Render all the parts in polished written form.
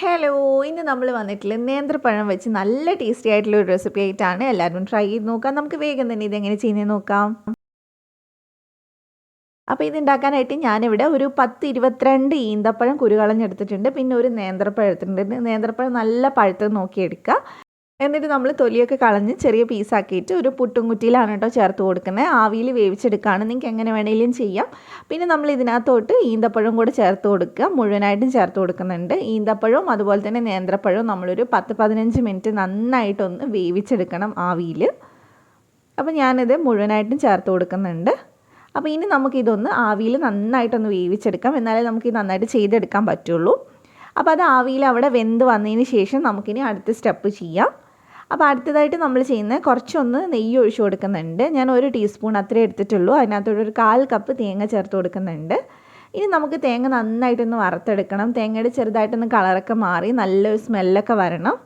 Hello, ഇന്ന് നമ്മൾ വന്നിട്ടുള്ള നേന്ത്രപ്പഴം വെച്ച് നല്ല ടേസ്റ്റി ആയിട്ടുള്ള ഒരു റെസിപ്പി ആയിട്ടാണ്. എല്ലാവരും ട്രൈ ചെയ്ത് നോക്കാം. നമുക്ക് വേഗം തന്നെ ഇതെങ്ങനെ ചെയ്യുന്നത് നോക്കാം. അപ്പോൾ ഇതുണ്ടാക്കാനായിട്ട് ഞാനിവിടെ ഒരു 10-22 ഈന്തപ്പഴം കുരുകളഞ്ഞെടുത്തിട്ടുണ്ട്. പിന്നെ ഒരു നേന്ത്രപ്പഴം എടുത്തിട്ടുണ്ട്. നേന്ത്രപ്പഴം നല്ല പഴുത്തത് നോക്കിയെടുക്കുക. എന്നിട്ട് നമ്മൾ തൊലിയൊക്കെ കളഞ്ഞ് ചെറിയ പീസാക്കിയിട്ട് ഒരു പുട്ടും കുറ്റിയിലാണ് കേട്ടോ ചേർത്ത് കൊടുക്കുന്നത്. ആവിയിൽ വേവിച്ചെടുക്കുകയാണ്. നിങ്ങൾക്ക് എങ്ങനെ വേണമെങ്കിലും ചെയ്യാം. പിന്നെ നമ്മൾ ഇതിനകത്തോട്ട് ഈന്തപ്പഴം കൂടെ ചേർത്ത് കൊടുക്കുക. മുഴുവനായിട്ടും ചേർത്ത് കൊടുക്കുന്നുണ്ട്. ഈന്തപ്പഴവും അതുപോലെ തന്നെ നേന്ത്രപ്പഴവും നമ്മളൊരു 10-15 മിനിറ്റ് നന്നായിട്ടൊന്ന് വേവിച്ചെടുക്കണം ആവിയിൽ. അപ്പോൾ ഞാനിത് മുഴുവനായിട്ടും ചേർത്ത് കൊടുക്കുന്നുണ്ട്. അപ്പോൾ ഇനി നമുക്കിതൊന്ന് ആവിയിൽ നന്നായിട്ടൊന്ന് വേവിച്ചെടുക്കാം. എന്നാലേ നമുക്കിത് നന്നായിട്ട് ചെയ്തെടുക്കാൻ പറ്റുള്ളൂ. അപ്പോൾ അത് ആവിയിൽ അവിടെ വെന്ത് വന്നതിന് ശേഷം നമുക്കിനി അടുത്ത സ്റ്റെപ്പ് ചെയ്യാം. അപ്പോൾ അടുത്തതായിട്ട് നമ്മൾ ചെയ്യുന്നത് കുറച്ചൊന്ന് നെയ്യ് ഒഴിച്ച് കൊടുക്കുന്നുണ്ട്. ഞാൻ 1 ടീസ്പൂൺ അത്രേ എടുത്തിട്ടുള്ളൂ. അതിനകത്തോട്ട് ഒരു 1/4 കപ്പ് തേങ്ങ ചേർത്ത് കൊടുക്കുന്നുണ്ട്. ഇനി നമുക്ക് തേങ്ങ നന്നായിട്ടൊന്ന് വറുത്തെടുക്കണം. തേങ്ങയുടെ ചെറുതായിട്ടൊന്ന് കളറൊക്കെ മാറി നല്ലൊരു സ്മെല്ലൊക്കെ വരണം.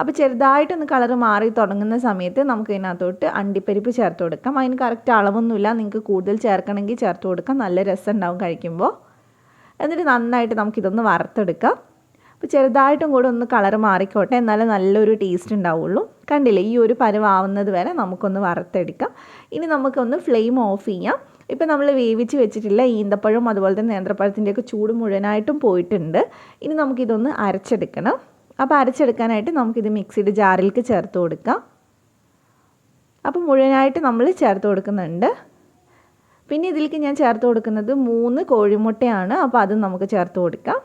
അപ്പോൾ ചെറുതായിട്ടൊന്ന് കളർ മാറി തുടങ്ങുന്ന സമയത്ത് നമുക്ക് ഇതിനകത്തോട്ട് അണ്ടിപ്പരിപ്പ് ചേർത്ത് കൊടുക്കാം. അതിന് കറക്റ്റ് അളവൊന്നുമില്ല. നിങ്ങൾക്ക് കൂടുതൽ ചേർക്കണമെങ്കിൽ ചേർത്ത് കൊടുക്കാം. നല്ല രസം ഉണ്ടാവും കഴിക്കുമ്പോൾ. എന്നിട്ട് നന്നായിട്ട് നമുക്കിതൊന്ന് വറുത്തെടുക്കാം. അപ്പോൾ ചെറുതായിട്ടും കൂടെ ഒന്ന് കളർ മാറിക്കോട്ടെ, എന്നാലേ നല്ലൊരു ടേസ്റ്റ് ഉണ്ടാവുള്ളൂ. കണ്ടില്ലേ, ഈ ഒരു പരുവാവുന്നത് വരെ നമുക്കൊന്ന് വറുത്തെടുക്കാം. ഇനി നമുക്കൊന്ന് ഫ്ലെയിം ഓഫ് ചെയ്യാം. ഇപ്പോൾ നമ്മൾ വേവിച്ച് വെച്ചിട്ടില്ല ഈന്തപ്പഴം അതുപോലെ തന്നെ നേന്ത്രപ്പഴത്തിൻ്റെയൊക്കെ ചൂട് മുഴുവനായിട്ടും പോയിട്ടുണ്ട്. ഇനി നമുക്കിതൊന്ന് അരച്ചെടുക്കണം. അപ്പോൾ അരച്ചെടുക്കാനായിട്ട് നമുക്കിത് മിക്സിയുടെ ജാറിലേക്ക് ചേർത്ത് കൊടുക്കാം. അപ്പോൾ മുഴുവനായിട്ട് നമ്മൾ ചേർത്ത് കൊടുക്കുന്നുണ്ട്. പിന്നെ ഇതിലേക്ക് ഞാൻ ചേർത്ത് കൊടുക്കുന്നത് 3 കോഴിമുട്ടയാണ്. അപ്പോൾ അത് നമുക്ക് ചേർത്ത് കൊടുക്കാം.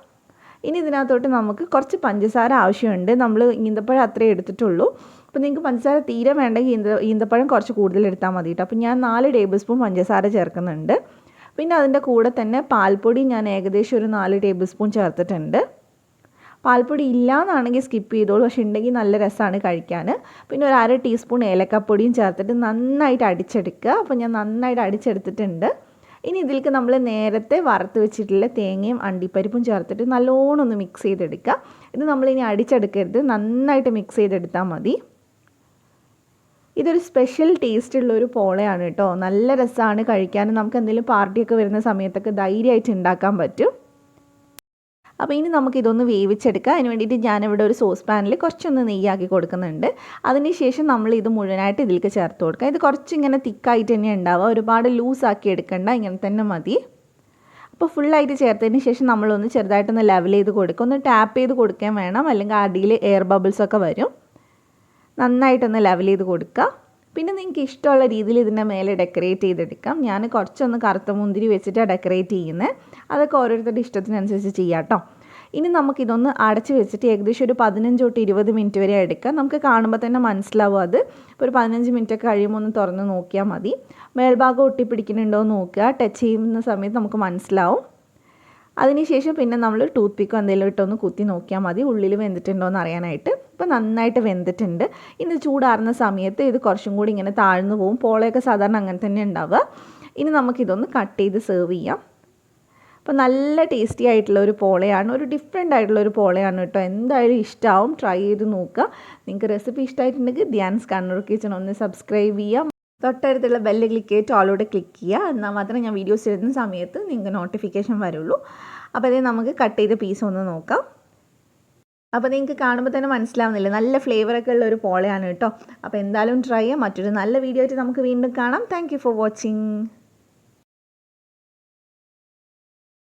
ഇനി ഇതിനകത്തോട്ട് നമുക്ക് കുറച്ച് പഞ്ചസാര ആവശ്യമുണ്ട്. നമ്മൾ ഈന്തപ്പഴം അത്രേ എടുത്തിട്ടുള്ളൂ. അപ്പോൾ നിങ്ങൾക്ക് പഞ്ചസാര തീരെ വേണ്ടെങ്കിൽ ഈന്തപ്പഴം കുറച്ച് കൂടുതൽ എടുത്താൽ മതി കേട്ടോ. അപ്പോൾ ഞാൻ 4 ടേബിൾ സ്പൂൺ പഞ്ചസാര ചേർക്കുന്നുണ്ട്. പിന്നെ അതിൻ്റെ കൂടെ തന്നെ പാൽപ്പൊടി ഞാൻ ഏകദേശം ഒരു 4 ടേബിൾ സ്പൂൺ ചേർത്തിട്ടുണ്ട്. പാൽപ്പൊടി ഇല്ലയെന്നാണെങ്കിൽ സ്കിപ്പ് ചെയ്തോളൂ. പക്ഷേ ഉണ്ടെങ്കിൽ നല്ല രസമാണ് കഴിക്കാൻ. പിന്നെ ഒരു 1/2 ടീസ്പൂൺ ഏലക്കപ്പൊടിയും ചേർത്തിട്ട് നന്നായിട്ട് അടിച്ചെടുക്കുക. അപ്പോൾ ഞാൻ നന്നായിട്ട് അടിച്ചെടുത്തിട്ടുണ്ട്. ഇനി ഇതിലേക്ക് നമ്മൾ നേരത്തെ വറുത്ത് വെച്ചിട്ടുള്ള തേങ്ങയും അണ്ടിപ്പരിപ്പും ചേർത്തിട്ട് നല്ലോണം ഒന്ന് മിക്സ് ചെയ്തെടുക്കുക. ഇത് നമ്മളിനി അടിച്ചെടുക്കരുത്, നന്നായിട്ട് മിക്സ് ചെയ്തെടുത്താൽ മതി. ഇതൊരു സ്പെഷ്യൽ ടേസ്റ്റുള്ളൊരു പോളയാണ് കേട്ടോ. നല്ല രസമാണ് കഴിക്കാൻ. നമുക്ക് എന്തെങ്കിലും പാർട്ടിയൊക്കെ വരുന്ന സമയത്തൊക്കെ ധൈര്യമായിട്ട് ഉണ്ടാക്കാൻ പറ്റും. അപ്പോൾ ഇനി നമുക്കിതൊന്ന് വേവിച്ചെടുക്കാം. അതിന് വേണ്ടിയിട്ട് ഞാനിവിടെ ഒരു സോസ് പാനിൽ കുറച്ചൊന്ന് നെയ്യാക്കി കൊടുക്കുന്നുണ്ട്. അതിന് ശേഷം നമ്മൾ ഇത് മുഴുവനായിട്ട് ഇതിലേക്ക് ചേർത്ത് കൊടുക്കുക. ഇത് കുറച്ചിങ്ങനെ തിക്കായിട്ട് തന്നെ ഉണ്ടാവുക. ഒരുപാട് ലൂസാക്കി എടുക്കണ്ട, ഇങ്ങനെ തന്നെ മതി. അപ്പോൾ ഫുള്ളായിട്ട് ചേർത്തതിന് ശേഷം നമ്മളൊന്ന് ചെറുതായിട്ടൊന്ന് ലെവൽ ചെയ്ത് കൊടുക്കുക. ഒന്ന് ടാപ്പ് ചെയ്ത് കൊടുക്കാൻ വേണം, അല്ലെങ്കിൽ അടിയിൽ എയർ ബബിൾസൊക്കെ വരും. നന്നായിട്ടൊന്ന് ലെവൽ ചെയ്ത് കൊടുക്കുക. പിന്നെ നിങ്ങൾക്ക് ഇഷ്ടമുള്ള രീതിയിൽ ഇതിൻ്റെ മേലെ ഡെക്കറേറ്റ് ചെയ്തെടുക്കാം. ഞാൻ കുറച്ചൊന്ന് കറുത്ത മുന്തിരി വെച്ചിട്ടാണ് ഡെക്കറേറ്റ് ചെയ്യുന്നത്. അതൊക്കെ ഓരോരുത്തരുടെ ഇഷ്ടത്തിനനുസരിച്ച് ചെയ്യാം കേട്ടോ. ഇനി നമുക്കിതൊന്ന് അടച്ച് വെച്ചിട്ട് ഏകദേശം ഒരു 15-20 മിനിറ്റ് വരെ എടുക്കാം. നമുക്ക് കാണുമ്പോൾ തന്നെ മനസ്സിലാവും അത്. ഇപ്പോൾ ഒരു 15 മിനിറ്റൊക്കെ കഴിയുമ്പോൾ ഒന്ന് തുറന്ന് നോക്കിയാൽ മതി. മേൽഭാഗം ഒട്ടിപ്പിടിക്കുന്നുണ്ടോ എന്ന് നോക്കുക. ടച്ച് ചെയ്യുന്ന സമയത്ത് നമുക്ക് മനസ്സിലാവും. അതിനുശേഷം പിന്നെ നമ്മൾ ടൂത്ത് പിക്കോ എന്തെങ്കിലും ഇട്ടൊന്ന് കുത്തി നോക്കിയാൽ മതി, ഉള്ളിൽ വെന്തിട്ടുണ്ടോ എന്ന് അറിയാനായിട്ട്. ഇപ്പോൾ നന്നായിട്ട് വെന്തിട്ടുണ്ട്. ഇനി ചൂടാറുന്ന സമയത്ത് ഇത് കുറച്ചും കൂടി ഇങ്ങനെ താഴ്ന്നു പോകും. പോളയൊക്കെ സാധാരണ അങ്ങനെ തന്നെ ഉണ്ടാവുക. ഇനി നമുക്കിതൊന്ന് കട്ട് ചെയ്ത് സെർവ് ചെയ്യാം. അപ്പോൾ നല്ല ടേസ്റ്റി ആയിട്ടുള്ള ഒരു പോളയാണ്, ഒരു ഡിഫറെൻ്റ് ആയിട്ടുള്ളൊരു പോളയാണ് കേട്ടോ. എന്തായാലും ഇഷ്ടമാവും, ട്രൈ ചെയ്ത് നോക്കുക. നിങ്ങൾക്ക് റെസിപ്പി ഇഷ്ടമായിട്ടുണ്ടെങ്കിൽ ധ്യാൻസ് കണ്ണൂർ കിച്ചൺ ഒന്ന് സബ്സ്ക്രൈബ് ചെയ്യാം. തൊട്ടടുത്തുള്ള ബെല്ല് ക്ലിക്ക് ചെയ്തിട്ട് ഓളോടെ ക്ലിക്ക് ചെയ്യുക. എന്നാൽ മാത്രമേ ഞാൻ വീഡിയോസ് ഇടുന്ന സമയത്ത് നിങ്ങൾക്ക് നോട്ടിഫിക്കേഷൻ വരുള്ളൂ. അപ്പോൾ അതേ നമുക്ക് കട്ട് ചെയ്ത പീസ് ഒന്ന് നോക്കാം. അപ്പോൾ നിങ്ങൾക്ക് കാണുമ്പോൾ തന്നെ മനസ്സിലാവുന്നില്ല, നല്ല ഫ്ലേവറൊക്കെ ഉള്ള ഒരു പോളയാണ് കേട്ടോ. അപ്പോൾ എന്തായാലും ട്രൈ ചെയ്യാം. മറ്റൊരു നല്ല വീഡിയോ ആയിട്ട് നമുക്ക് വീണ്ടും കാണാം. Thank you for watching.